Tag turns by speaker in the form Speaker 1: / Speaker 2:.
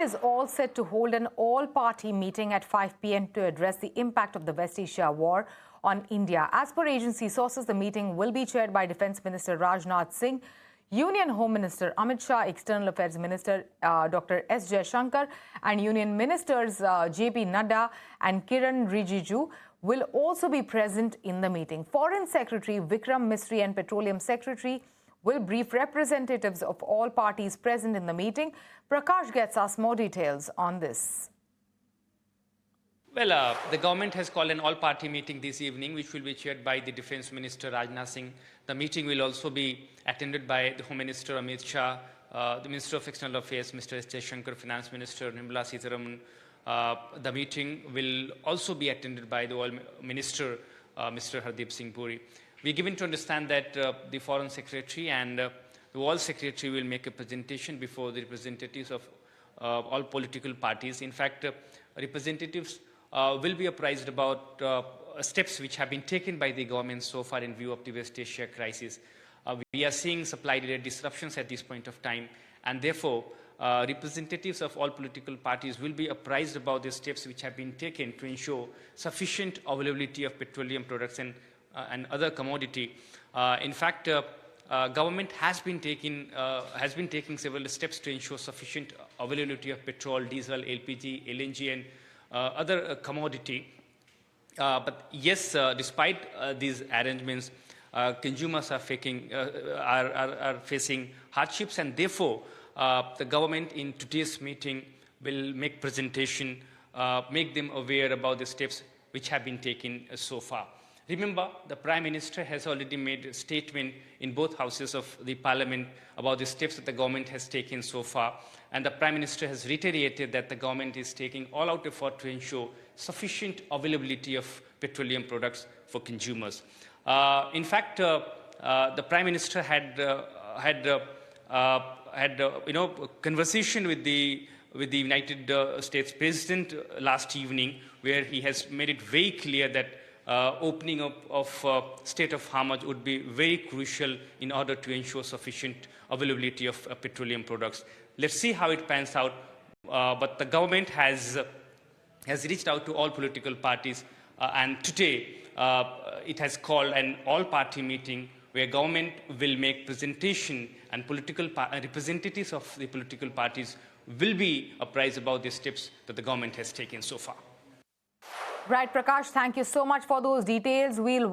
Speaker 1: Is all set to hold an all-party meeting at 5 p.m. to address the impact of the West Asia war on India. As per agency sources, the meeting will be chaired by Defence Minister Rajnath Singh, Union Home Minister Amit Shah, External Affairs Minister Dr. S. Jaishankar, and Union Ministers J.P. Nadda and Kiran Rijiju will also be present in the meeting. Foreign Secretary Vikram Misri and Petroleum Secretary will brief representatives of all parties present in the meeting. Prakash gets us more details on this.
Speaker 2: Well, the government has called an all-party meeting this evening, which will be chaired by the Defence Minister Rajnath Singh. The meeting will also be attended by the Home Minister Amit Shah, the Minister of External Affairs, Mr. S. Jaishankar, Finance Minister Nirmala Sitharaman. The meeting will also be attended by the Oil Minister, Mr. Hardeep Singh Puri. We're given to understand that the Foreign Secretary and the Oil Secretary will make a presentation before the representatives of all political parties. In fact, representatives will be apprised about steps which have been taken by the government so far in view of the West Asia crisis. We are seeing supply-related disruptions at this point of time, and therefore representatives of all political parties will be apprised about the steps which have been taken to ensure sufficient availability of petroleum products and other commodity. In fact, government has been taking several steps to ensure sufficient availability of petrol, diesel, LPG, LNG, and other commodity. But yes, despite these arrangements, consumers are facing hardships, and therefore the government in today's meeting will make presentation, make them aware about the steps which have been taken so far. Remember, the Prime Minister has already made a statement in both houses of the Parliament about the steps that the government has taken so far, and the Prime Minister has reiterated that the government is taking all-out effort to ensure sufficient availability of petroleum products for consumers. In fact, the Prime Minister had conversation with the United States President last evening, where he has made it very clear that opening up of Strait of Hormuz would be very crucial in order to ensure sufficient availability of petroleum products. Let's see how it pans out. But the government has reached out to all political parties, and today it has called an all-party meeting where government will make presentation and representatives of the political parties will be apprised about the steps that the government has taken so far.
Speaker 1: Right, Prakash, thank you so much for those details. We'll wait.